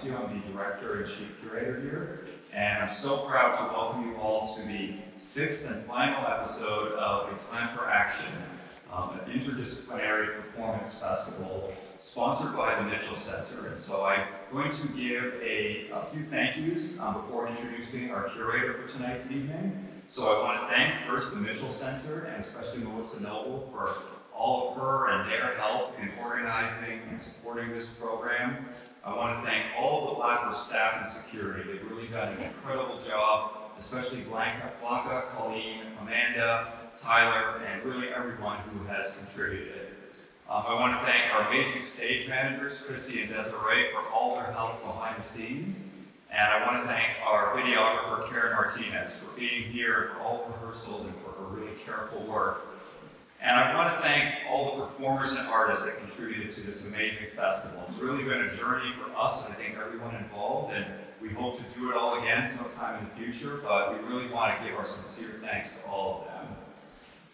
Abbassi. I'm the Director and Chief Curator here, and I'm so proud to welcome you all to the 6th and final episode of A Time for Action, an interdisciplinary performance festival sponsored by the Mitchell Center. And so I'm going to give a few thank yous before introducing our curator for tonight's evening. So I want to thank first the Mitchell Center and especially Melissa Noble for all of her and their help in organizing and supporting this program. I want to thank all of the Blaffer staff and security. They've really done an incredible job, especially Blanca, Colleen, Amanda, Tyler, and really everyone who has contributed. I want to thank our amazing stage managers, Chrissy and Desiree, for all their help behind the scenes. And I want to thank our videographer, Karen Martinez, for being here for all rehearsals and for her really careful work. And I want to thank all the performers and artists that contributed to this amazing festival. It's really been a journey for us and I think everyone involved, and we hope to do it all again sometime in the future, but we really want to give our sincere thanks to all of them.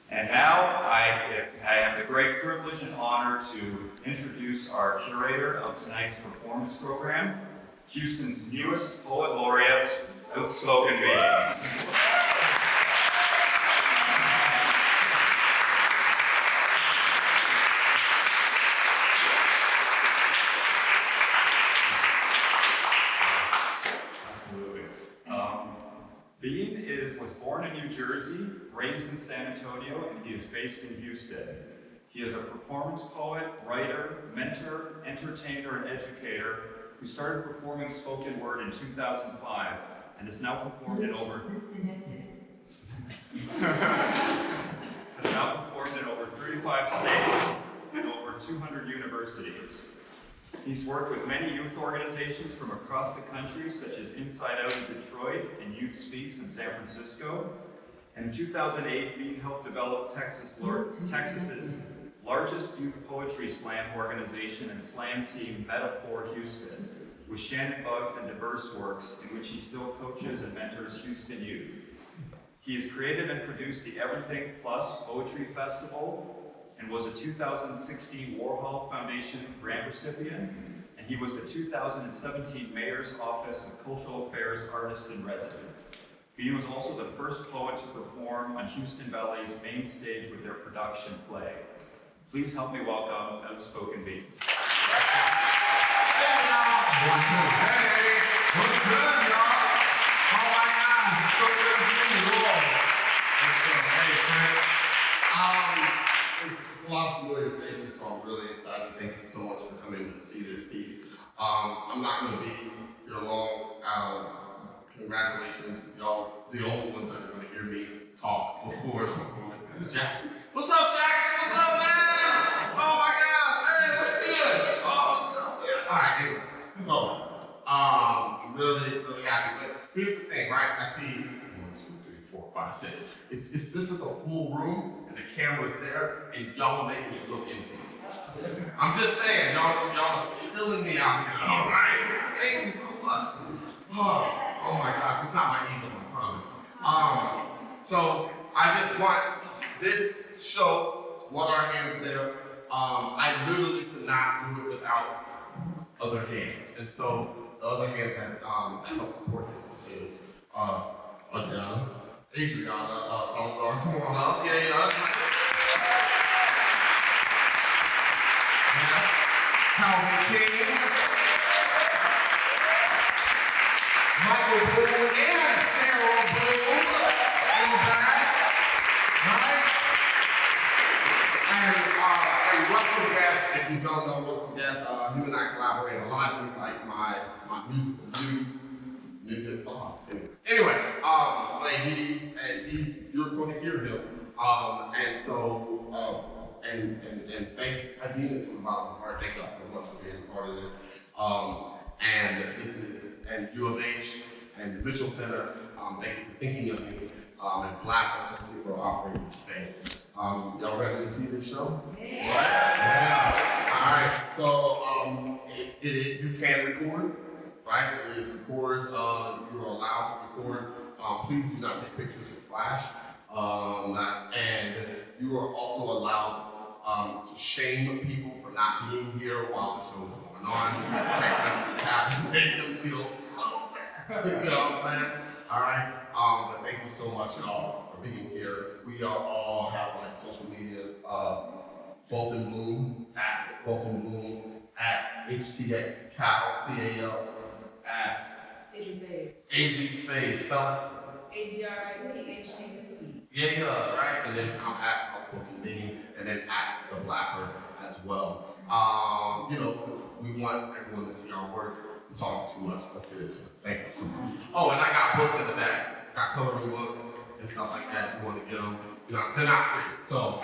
And now I have the great privilege and honor to introduce our curator of tonight's performance program, Houston's newest poet laureate, Outspoken Bean. Bean was born in New Jersey, raised in San Antonio, and he is based in Houston. He is a performance poet, writer, mentor, entertainer, and educator who started performing spoken word in 2005 and has now performed in over 35 states and over 200 universities. He's worked with many youth organizations from across the country, such as Inside Out in Detroit and Youth Speaks in San Francisco. And in 2008, Bean helped develop Texas's largest youth poetry slam organization and slam team, Metaphor Houston, with Shannon Bugs and Diverse Works, in which he still coaches and mentors Houston youth. He has created and produced the Everything Plus Poetry Festival, and was a 2016 Warhol Foundation grant recipient, and he was the 2017 Mayor's Office of Cultural Affairs Artist in Resident. Bean was also the first poet to perform on Houston Ballet's main stage with their production play. Please help me welcome Outspoken Bean. Hey y'all! 1, 2, hey! What's good, y'all? Oh my gosh, it's so good to see you all. Hey, French. It's a lot of familiar faces, so I'm really excited. Thank you so much for coming to see this piece. I'm not going to be here long. Congratulations, y'all. The only ones that are going to hear me talk before the performance. This is Jackson. What's up, Jackson? What's up, man? Oh my gosh! Hey, what's good? Oh, yeah. All right, anyway. So, I'm really, really happy. But here's the thing, right? I see 1, 2, 3, 4, 5, 6. This is a full room. The camera's there, and y'all are making it look empty. I'm just saying, y'all are killing me out here. All right, thank you so much. Oh my gosh, it's not my ego, I promise. So I just want this show, What Our Hands There. I literally could not do it without other hands, and so the other hands that help support this is Adriana Salazar, come on up. Yeah, that's like Calvin King, Michael Blome, and Sarah Bloom in the back, right? And Russell Guest, if you don't know Russell Guest, him and I collaborate a lot. He's like my musical muse. Anyway, you're going to hear him, and thank Venus from the bottom of my heart. Thank y'all so much for being a part of this. And U of H and the Mitchell Center, thank you for thinking of me, and Blaffer, thank you for offering this space. Y'all ready to see this show? Yeah. All right. So you can record. Right? It is recorded. You are allowed to record. Please do not take pictures with flash. And you are also allowed to shame people for not being here while the show is going going on. Text messages happen, make them feel so bad. You know what I'm saying? All right. But thank you so much, y'all, for being here. We are all have like social medias. Bolton Bloom at HTX Cal CAL at AG Face, spell it. ADRIPHAC. Yeah, right. And then I'm at Outspoken Bean, and then at the Blaffer as well. You know, because we want everyone to see our work. I'm talking too much. Let's get into it. Thank you so much. Oh, and I got books in the back. Got coloring books and stuff like that. If you want to get them, you know, they're not free. So.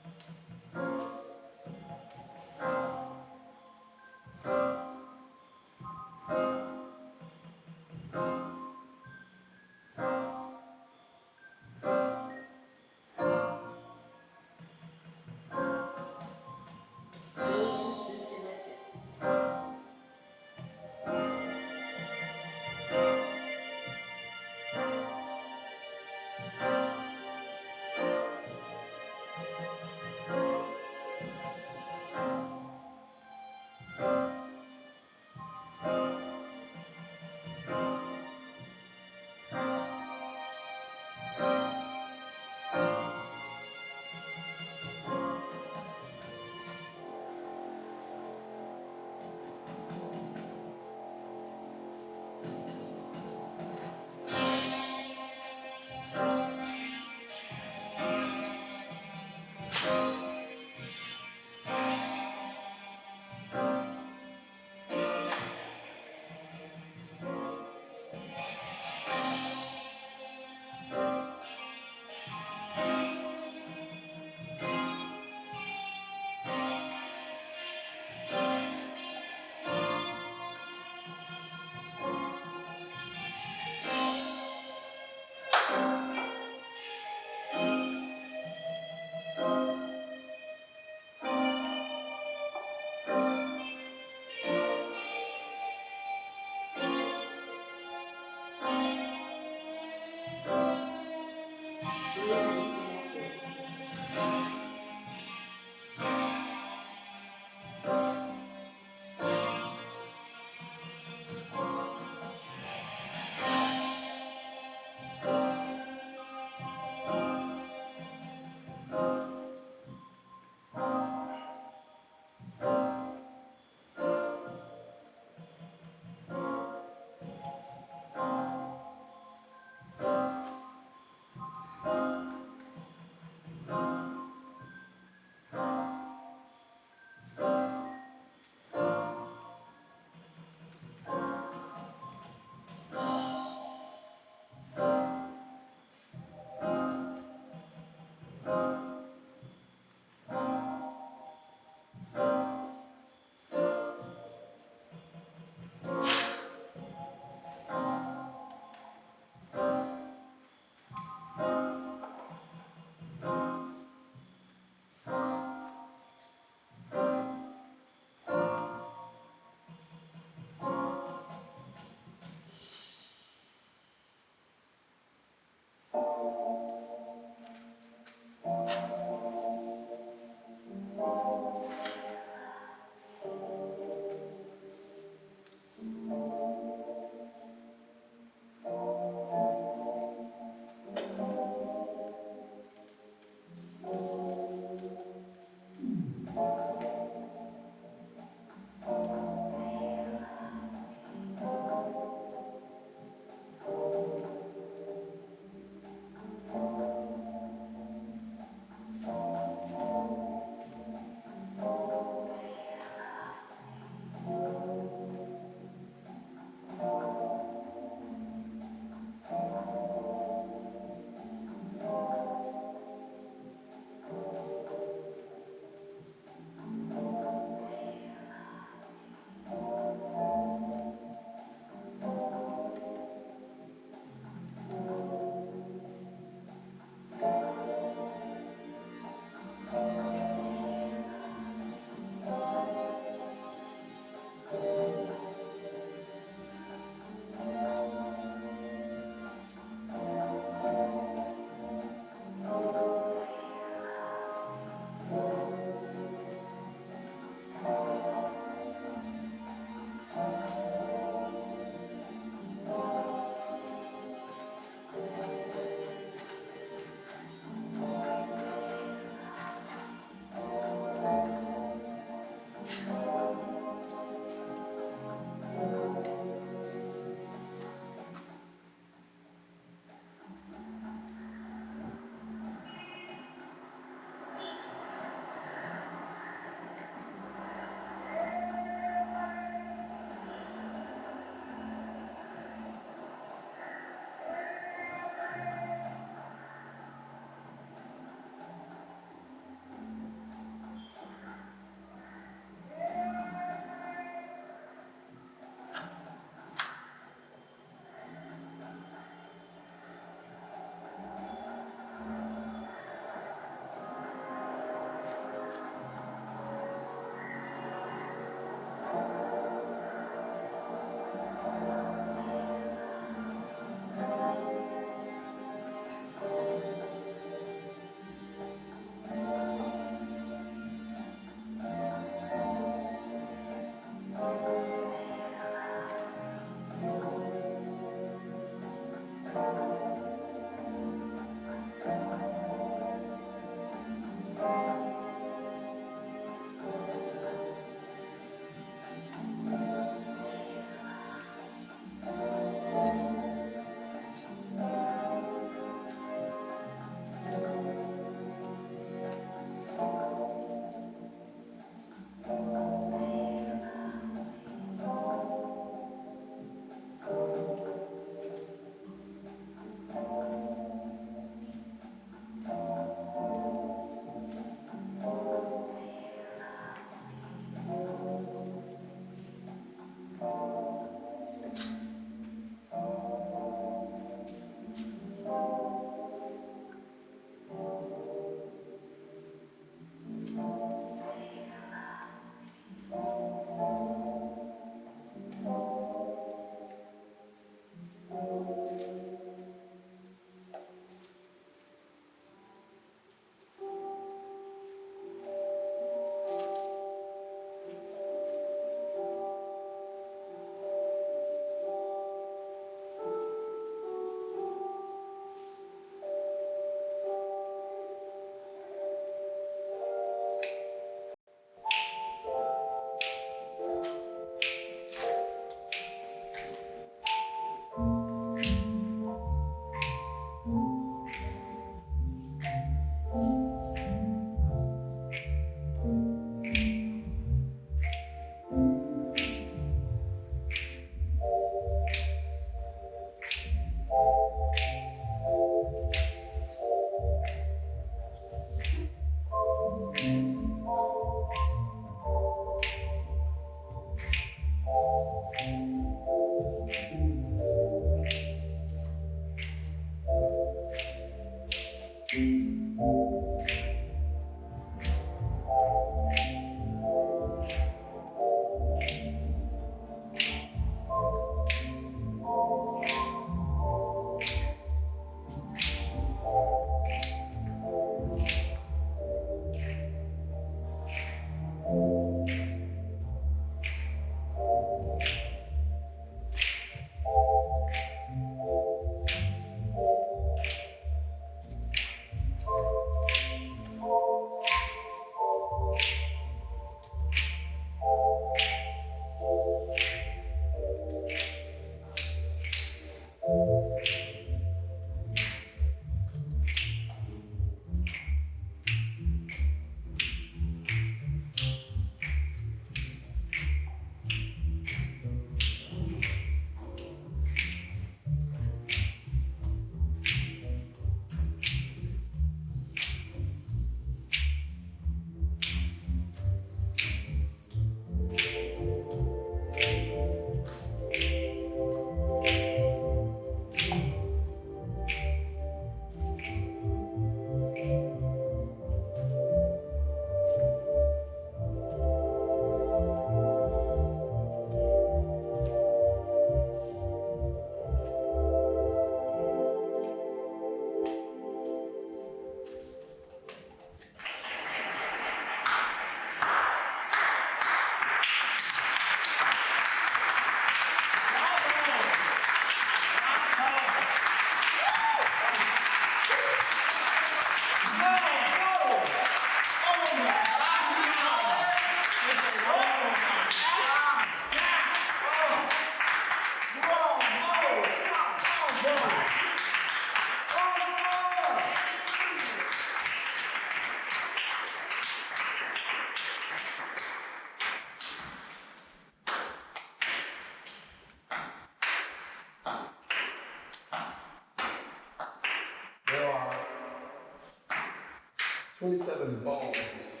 27 bones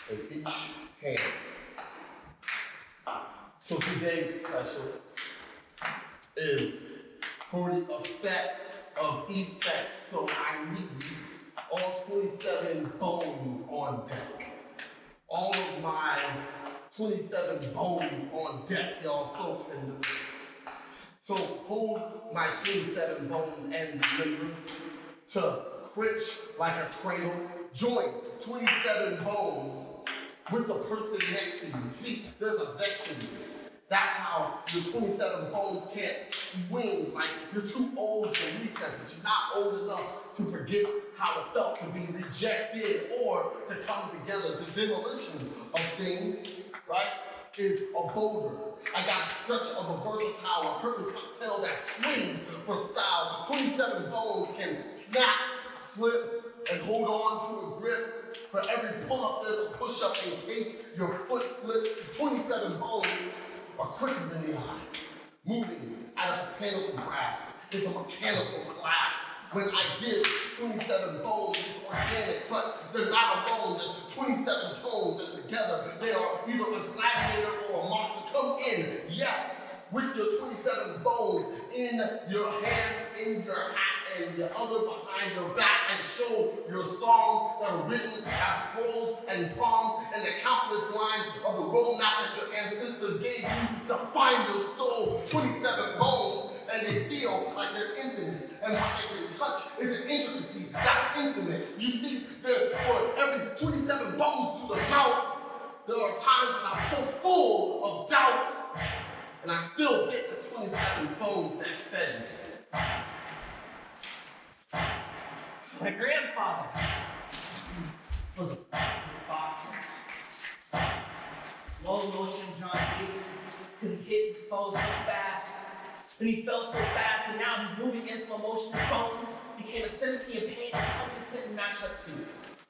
in each hand. So today's special is for the effects of effects. So I need all 27 bones on deck. All of my 27 bones on deck, y'all, so tender. So hold my 27 bones and remember to cringe like a cradle. Join 27 bones with the person next to you. See, there's a vex in you. That's how your 27 bones can't swing like you're too old for recess, but you're not old enough to forget how it felt to be rejected or to come together. The demolition of things, right, is a boulder. I got a stretch of a versatile, a curtain cocktail that swings for style. 27 bones can snap, slip, and hold on to a grip. For every pull-up, there's a push-up in case your foot slips. 27 bones are quicker than the eye, moving at a botanical grasp. It's a mechanical clasp. When I give 27 bones, it's organic, but they're not alone. There's 27 tones, and together they are either a gladiator or a martyr. Come in, yes, with your 27 bones in your hands, in your hat, and the other behind your back, and show your songs that are written as scrolls and palms and the countless lines of the roadmap that your ancestors gave you to find your soul. 27 bones, and they feel like they're infinite, and what they can touch is an intricacy that's intimate. You see, there's for every 27 bones to the mouth, there are times when I'm so full of doubt, and I still get the 27 bones that fed me. My grandfather was a boxer. Slow motion John Davis, because he hit his foe so fast. Then he fell so fast, and now he's moving in slow motion. His bones became a symphony of pain that pumpkins couldn't match up to.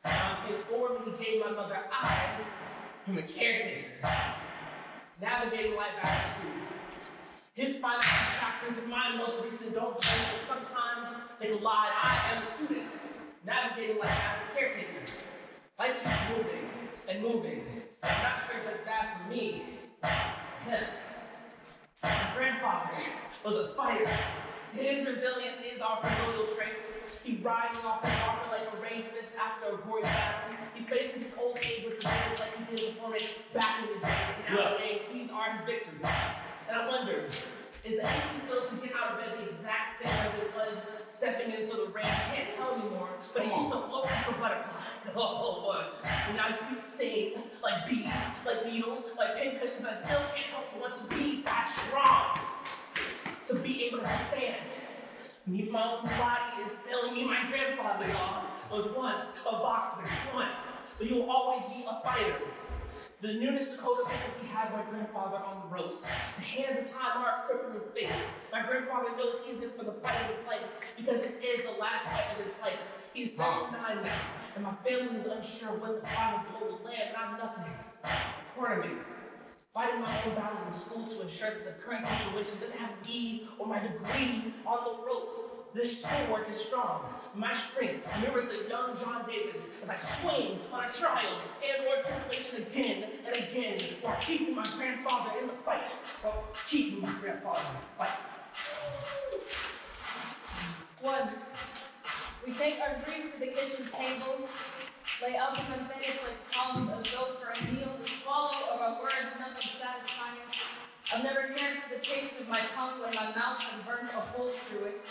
Now I'm paid forward when he gave my mother I'm a caretaker, navigating life after school. His final chapters and my most recent don't blend, but sometimes they collide. I am a student, navigating life after caretaker. Life keeps moving and moving. I'm not sure if that's bad for me. Him. My grandfather was a fighter. His resilience is our familial trait. He rises off his armor like a raised fist after a gory battle. He faces his old age with courage like he did before it back in the day. Nowadays, these are his victories. And I wonder, is the angst he feels to get out of bed the exact same as it was stepping into the rain? I can't tell anymore, but he used to float like a butterfly. Oh, what? And now his feet sting like bees, like needles, like pincushions. I still can't help but want to be that strong, to be able to stand. Even my own body is failing me. My grandfather, y'all, was once a boxer, once, but he will always be a fighter. The newness of codependency has my grandfather on the ropes. The hands of time are a crippling fate. My grandfather knows he's in for the fight of his life because this is the last fight of his life. He's 79 now, and my family is unsure when the final blow will land, and I'm nothing. Corner me. Fighting my own battles in school to ensure that the current situation doesn't have me or my degree on the ropes. This teamwork is strong. My strength mirrors a young John Davis as I swing on a trial and or tribulation again and again while keeping my grandfather in the fight. While keeping my grandfather in the fight. 1. We take our dreams to the kitchen table, lay out the unfinished like columns as though for a meal. The swallow of our words, nothing satisfying. I've never cared for the taste of my tongue when my mouth has burned a hole through it.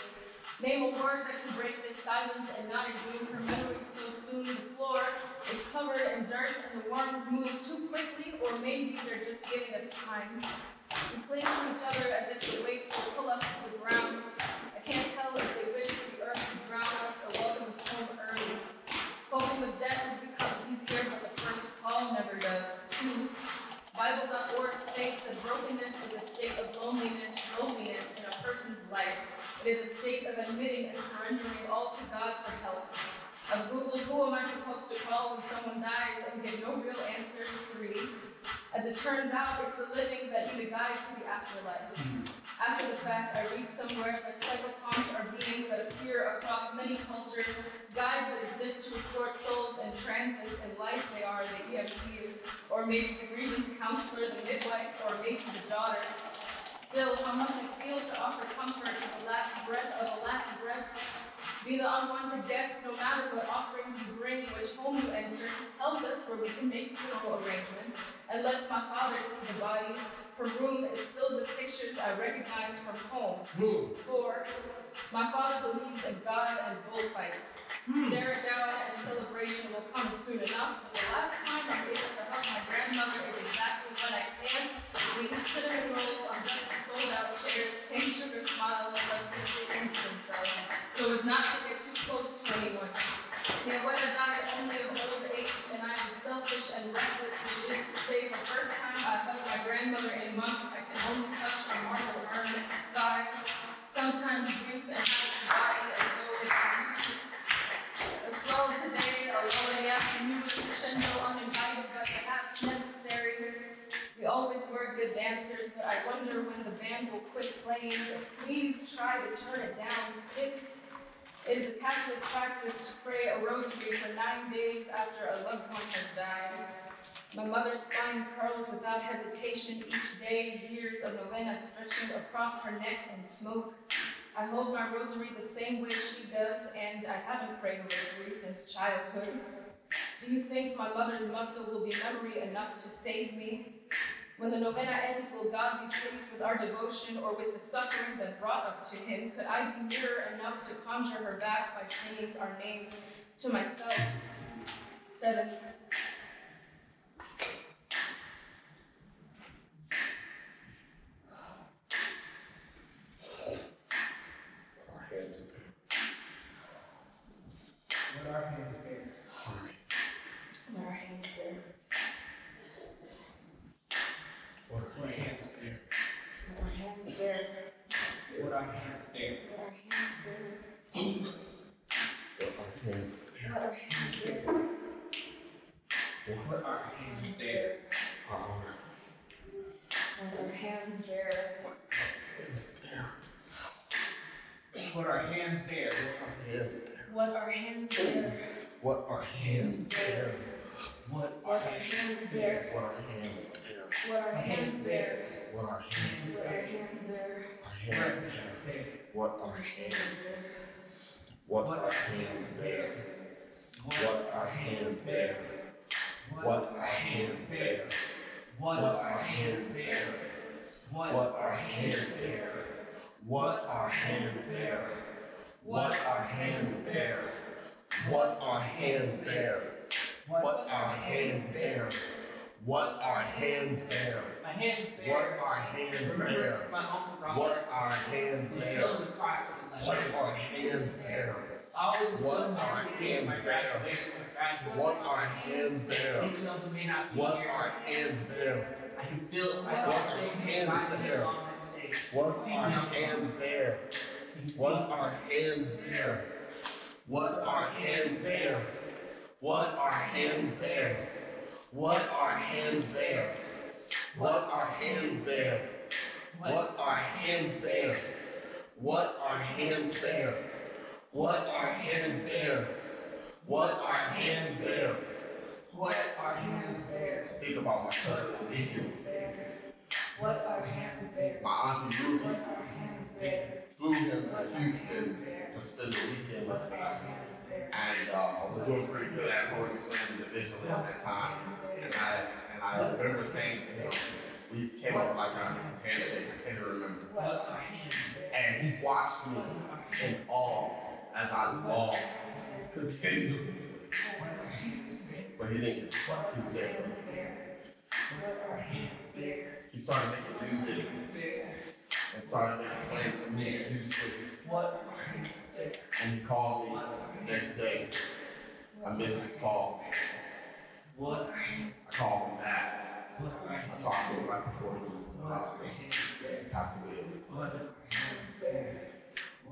Name a word that can break this silence and not exhume her memory so soon. The floor is covered in dirt and the worms move too quickly, or maybe they're just giving us time. We cling to each other as if the weight will pull us to the ground. I can't tell if they wish for the earth to drown us or welcome us home early. Coping with death has become easier, but the first call never does. 2. Bible.org states that brokenness is a state of loneliness in a person's life. It is a state of admitting and surrendering all to God for help. I've Googled who am I supposed to call when someone dies and get no real answers. 3. As it turns out, it's the living that need a guide to the afterlife. After the fact, I read somewhere that psychopaths are beings that appear across many cultures, guides that exist to escort souls in transit in life. They are the EMTs, or maybe the grievance counselor, the midwife, or maybe the daughter. Still, how must I feel to offer comfort to the last breath of the last breath? Be the unwanted guest, no matter what offerings you bring, which home you enter, tells us where we can make funeral arrangements, and lets my father see the body. Her room is filled with pictures I recognize from home. 4. My father believes in God and bullfights. Stare it down and celebration will come soon enough, but the last time I'm able to hug my grandmother is exactly when I can't. We eat cinnamon rolls on dusty fold-out chairs, cane sugar smiles like they into themselves, so as not to get too close to anyone. My abuela died only of old age, and I am selfish and reckless, which is to say the first time I hugged my grandmother in months, I can only touch her marble urn, thigh, sometimes grief and its body as though it's a swell today, a lull in the afternoon, a crescendo uninvited but perhaps necessary. We always were good dancers, but I wonder when the band will quit playing. Please try to turn it down. 6. It is a Catholic practice to pray a rosary for 9 days after a loved one has died. My mother's spine curls without hesitation each day, years of novena stretching across her neck in smoke. I hold my rosary the same way she does, and I haven't prayed a rosary since childhood. Do you think my mother's muscle will be memory enough to save me? When the novena ends, will God be pleased with our devotion or with the suffering that brought us to Him? Could I be nearer enough to conjure her back by singing our names to myself? 7. Our hands there. What our hands there. What our hands there. What our hands there. What our hands there. What our hands there. What our hands there. What our hands there. What our hands there. What our hands there. What our hands there. What our hands there. What our hands there. What our hands there. What What our our hands hands there. there. What our hands there. What our hands there. What our hands What our hands there. Our hands there. What our hands there. What our hands there. What our hands there. What our hands there. What our hands there. What our hands there. What our hands there. What our hands there. What our hands there. What our hands there. What our hands there. My hands there. What our hands Remember, there. my uncle Robert. What our hands He's there. still in the process of What life. our hands there. I always What assumed that our he was my hands there. graduation or graduate. What our hands there. Even though he may not be What here, our hands there. I can feel What our hands there. on that stage. What See our me on hands there. You see What me. our hands there. What our hands there. What our hands there. What our hands there. What our hands there. What our hands there. What our hands there. What our hands there. What our hands there. What our hands there. Think about my cousin Ezekiel. What our hands there. My auntie Ruby What our hands there. flew him to Houston to spend the weekend with What her. our hands there. And I was doing pretty good at poetry slam individually at that time. And I remember saying to him, we came up like a handshake, I can't even remember. What our hands there. And he watched me in awe as I lost continuously. What our hands there. But he didn't get fucked. He was there. What our hands there. He started making music and started making plans to move to Houston. What our hands there. And he called me the next day. I missed his call. What our hands I called him back. What our I hands talked to him right before he was in the What our hospital. hands there. Passed away. What our hands there.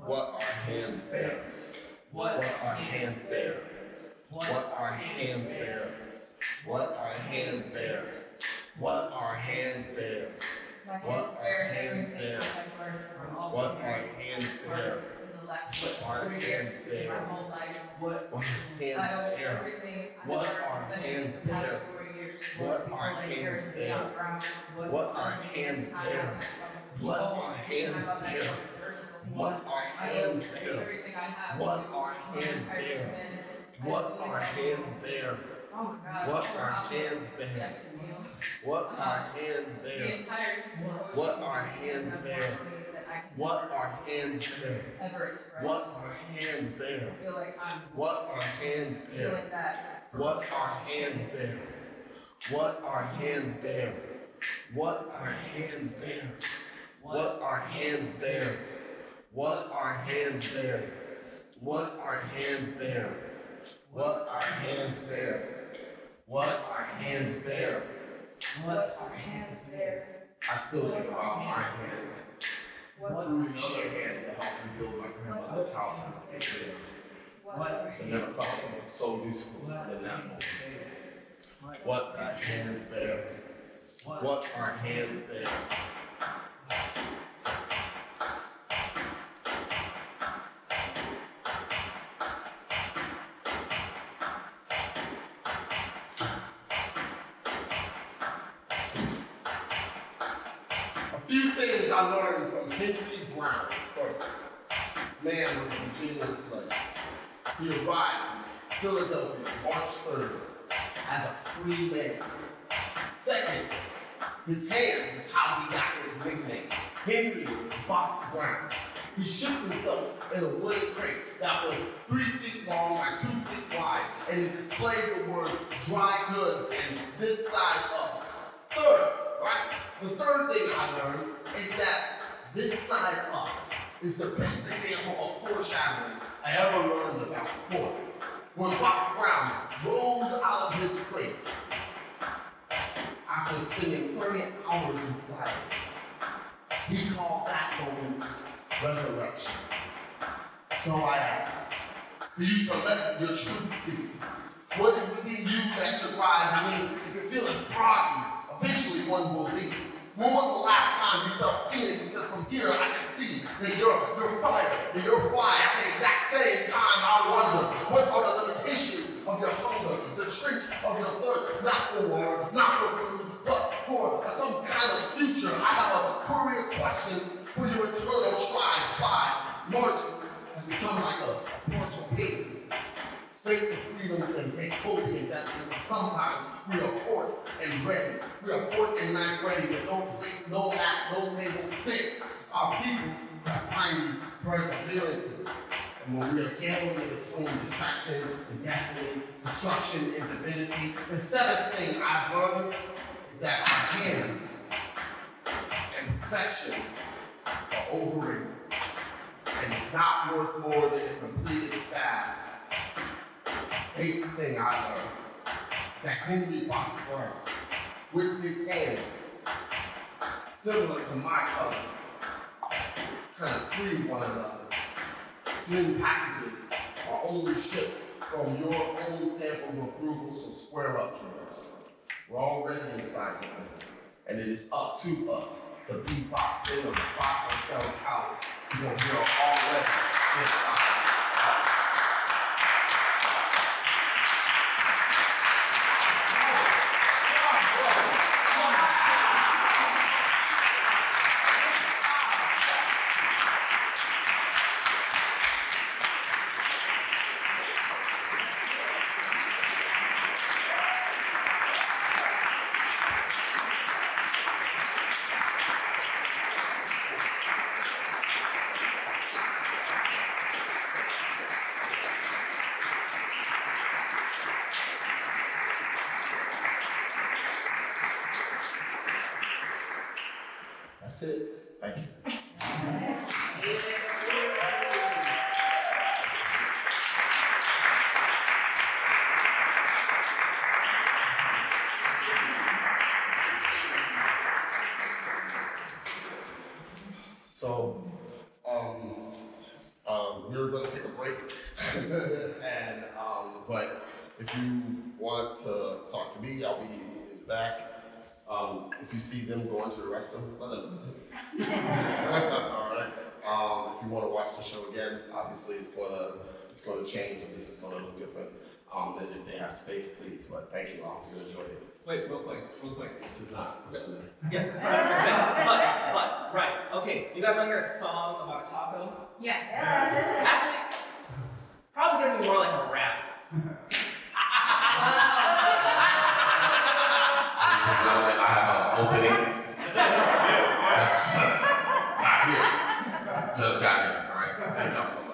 What our hands bear. What our hands bear. What our hands bear. What our hands bear. What our hands bear. My hands bear everything I have learned from all What the are parents hands in bear? the last What are 3 hands years, bear? my whole life. What are I hands owe bear? everything I What have are learned, especially hands the past bear? 4 years. What People are like hands yours bear? on ground. What are hands bear? What are hands bear? What are hands bear? Everything I have. What are hands bear? What are hands bear? Oh my God. What are hands bear? What are hands The bear? entire What are hands bear? What are hands bear? ever expressed. What are hands bear? I feel like I'm What are hands bear? feeling that. What are hands bear? What are hands bear? What are hands bear? What are hands bear? What are hands bear? What are hands bear? What are hands bear? What are hands bear? What are hands bear? I still think about my hands. Proving other hands to help me build my grandmother's house as a kid. What are I never thought it was so useful than that moment. What are hands bear? What are hands bear? A few things I learned from Henry Brown first. This man was a Virginian slave. He arrived in Philadelphia March 3rd as a free man. Second, his hands is how he got his nickname, Henry Box Brown. He shipped himself in a wooden crate that was 3 feet long by 2 feet wide, and it displayed the words dry goods and this side up. Third, right? The third thing I learned is that this side up is the best example of foreshadowing I ever learned about sport. When Box Brown rose out of his crate after spending 30 hours inside it, he called that moment resurrection. So I ask for you to let your truth see. What is within you that should rise? I mean, if you're feeling froggy, eventually one will be. When was the last time you felt Phoenix? Because from here I can see that you're fire and you're fly. At the exact same time, I wonder, what are the limitations of your hunger, the trench of your thirst, not for water, not for food, but for some kind of future? I have a career questions for your eternal tribe. 5, margin has become like a porch of paper. States of freedom can take coding investments, and sometimes we are fourth and ready. We are fourth and ninth ready with no plates, no mats, no table. 6, our people that find these perseverances. And when we are gambling in between distraction and destiny, destruction and divinity, the 7th thing I've learned is that our hands and perfection are overrated. And it's not worth more than a completed fad. 8th thing I learned is that Henry Box Brown, with his hands, similar to my color, kind of free one another. Dream packages are only shipped from your own stamp of approval, so square up, dreamers. We're already inside of them, and it is up to us to be boxed in or to box ourselves out, because we are already inside. That's it. Thank you. So, we're going to take a break, and but if you want to talk to me, I'll be in the back. If you see them going to the restroom, let them use it. All right. If you want to watch the show again, obviously it's going to change and this is going to look different. And if they have space, please. But thank you all. You enjoyed it. Wait, real quick. This is not personal. Yeah, 100%. But, right. Okay, you guys want to hear a song about a taco? Yes. Actually, probably gonna be more like a rap. Ladies and gentlemen, I have an opening. Just got here. Just got here. All right. Thank y'all so much.